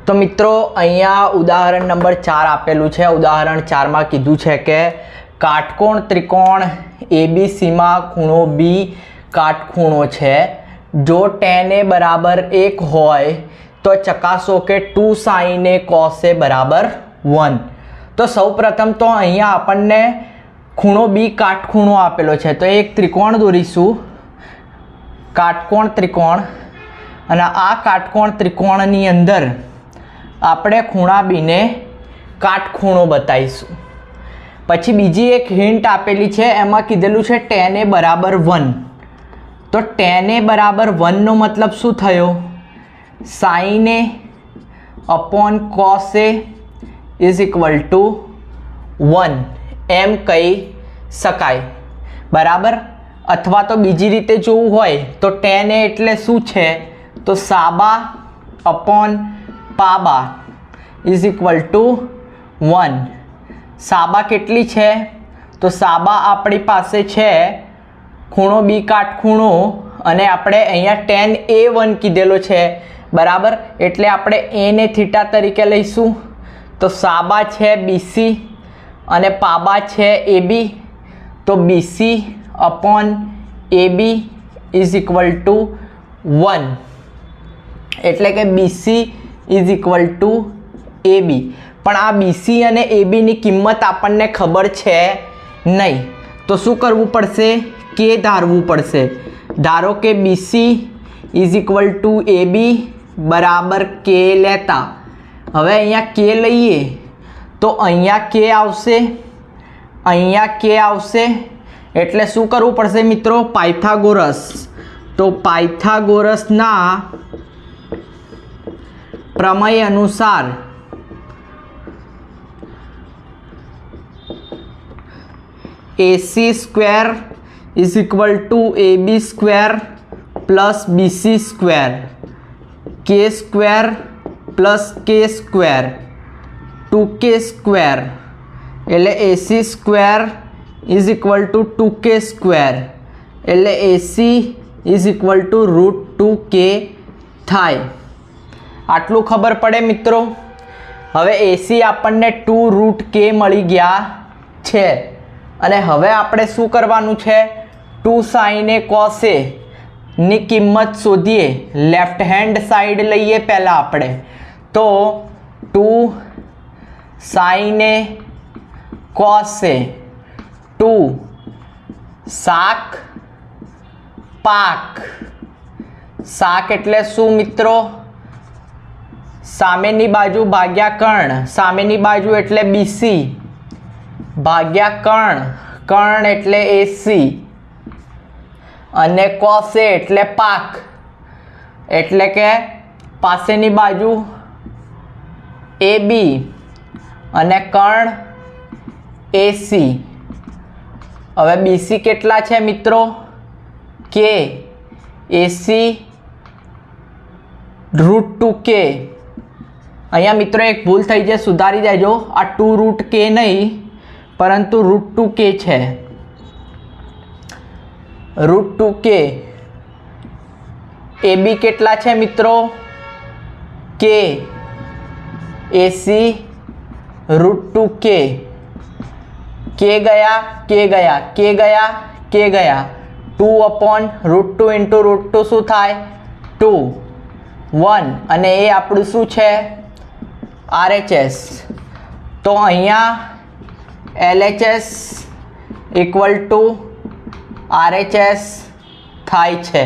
तो मित्रों अहींया उदाहरण नंबर 4 आपेलू है। उदाहरण 4 में कीधुं छे के काटकोण त्रिकोण एबीसी में खूणो बी काटखूणो है। जो tan a बराबर 1 होय तो चकासो के 2 sin a cos a बराबर 1। तो सौ प्रथम तो अहींया आपणने खूणो बी काटखूणो आपेलो है। तो एक त्रिकोण दोरीशुं, काटकोण त्रिकोण, अने आ काटकोण त्रिकोणनी अंदर આપણે ખૂણા બી ને કાટખૂણો બતાવીશું। પછી બીજી એક હિન્ટ આપેલી છે, એમાં કીધેલું છે tan a બરાબર 1। તો tan a બરાબર 1 નો મતલબ શું થયો? sin a upon cos a is equal to 1 એમ કહી શકાય, બરાબર। અથવા તો બીજી રીતે જોવું હોય તો tan a એટલે શું છે? તો સાબા अपॉन पाबा इज इक्वल टू 1। साबा केटली है? तो साबा अपनी पासे है खूणो बी काटखूणो अने आपणे अहींया tan a1 कीधेलो है, बराबर। एटले आपणे a ने थीटा तरीके लईशुं। तो साबा है BC अने पाबा है AB। तो BC upon AB is equal to 1 एटले के BC is equal to AB। पण आ BC अने AB नी किंमत आपणने खबर है नहीं, तो शू करवू पड़शे? के धारवू पड़शे। धारो के BC is equal to AB बराबर के लेता। हवे अहींया के लईए तो अहींया के आवशे, अहींया के आवशे, एटले शू करवू पड़शे मित्रों? पायथागोरस। तो पायथागोरसना प्रमेय अनुसार AC square is equal to AB square plus BC square, K square plus K square 2K square, एटले AC square is equal to 2K square, एटले AC is equal to √2K थाय। आटलू खबर पड़े मित्रों। हवे AC आपने 2√k मळी गया छे अने हवे आपणे शू करवानुं छे? 2 sin a cos a नी किंमत शोधीए। लेफ्ट हेन्ड साइड लईए पहला आपणे। तो 2 sin a cos a 2 साक पाक। साक एटले शू मित्रों? सामेनी बाजू भाग्या कर्ण। सामेनी बाजू एटले BC भाग्या कर्ण, कर्ण एटले AC अने cos a एटले पाक, एटले के पासेनी बाजू AB अने कर्ण AC। हवे BC केटला छे मित्रों? K, AC √2k। अहींया मित्रों एक भूल थई है, सुधारी देजो। आ 2√k नहीं परंतु √2k है। √2k। AB केटला छे मित्रों? K, AC √2k। K गया, K गया, K गया, K गया। 2 अपॉन √2 इंटू √2 शू थाय? 2 1 अने ए आपणुं शू छे? RHS। तो अहींया LHS इक्वल टू RHS थाय छे।